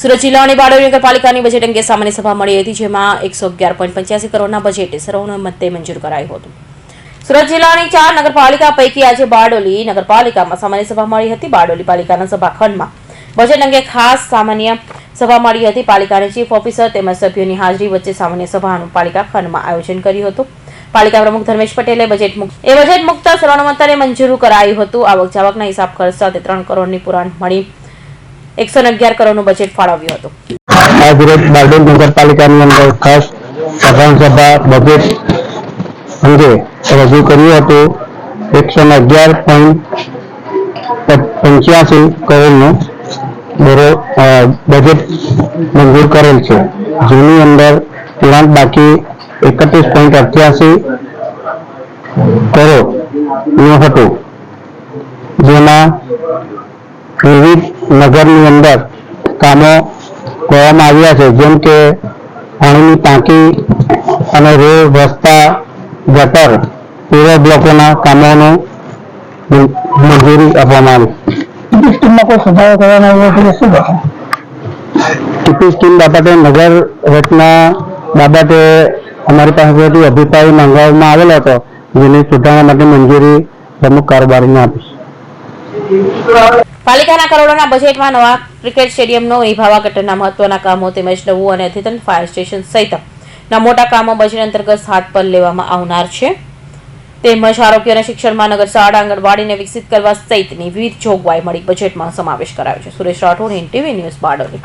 સુરત જિલ્લાની બારડોલી નગરપાલિકાની બજેટ અંગે સામાન્ય સભા મળી હતી, જેમાં 111.85 કરોડના બજેટ સર્વસંમતે મંજૂર કરાયું હતું. સુરત જિલ્લાની 4 નગરપાલિકા પૈકી આજે બારડોલી નગરપાલિકામાં સામાન્ય સભા મળી હતી. બારડોલી પાલિકાના સભાખંડમાં બજેટ અંગે ખાસ સામાન્ય સભા મળી હતી. પાલિકાના ચીફ ઓફિસર તેમજ સભ્યોની હાજરી વચ્ચે સામાન્ય સભાનું પાલિકા ખંડમાં આયોજન કર્યું હતું. પાલિકા પ્રમુખ ધર્મેશ પટેલે બજેટ મુક્ત સર્વસંમતે મંજૂર કરાયું હતું. આવક જાવકના હિસાબ ખર્ચ સાથે 3 કરોડની પુરાણ મળી 111 કરોડનું બજેટ ફાળવ્યું હતું. આજરોજ બારડોલી નગરપાલિકાની અંદર ખાસ સાધારણ સભા બજેટ અંગે રજૂ કર્યું હતું. 111.85 કરોડનું બજેટ મંજૂર કરેલ છે, જેની અંદર પુરાણ બાકી 31.88 કરોડનું હતું, જેમાં વિવિધ નગરની અંદર કામો કરવામાં આવ્યા છે, જેમ કે પાણીની ટાંકી અને રોડ, રસ્તા, ગટર, પૂર્વ બ્લોકોના કામોનું મંજૂરી આપવામાં આવી. સ્કીમમાં કોઈ સુધારો કરવાનો હોય શું સ્કીમ બાબતે નગર રચના બાબતે અમારી પાસેથી અભિપ્રાય માંગવામાં આવેલો હતો, જેની સુધારણા માટે મંજૂરી પ્રમુખ કારોબારીને આપીશ. પાલિકાના કરોડોના બજેટમાં નવા ક્રિકેટ સ્ટેડિયમનો નિભાવવા ગટરના મહત્વના કામો તેમજ નવું અને અદ્યતન ફાયર સ્ટેશન સહિતના મોટા કામો બજેટ અંતર્ગત હાથ પર લેવામાં આવનાર છે. તેમજ આરોગ્ય અને શિક્ષણમાં નગર શાળા આંગણવાડીને વિકસિત કરવા સહિતની વિવિધ જોગવાઈ મળી બજેટમાં સમાવેશ કરાયો છે. Suresh Rathod, NTV news, Bardoli.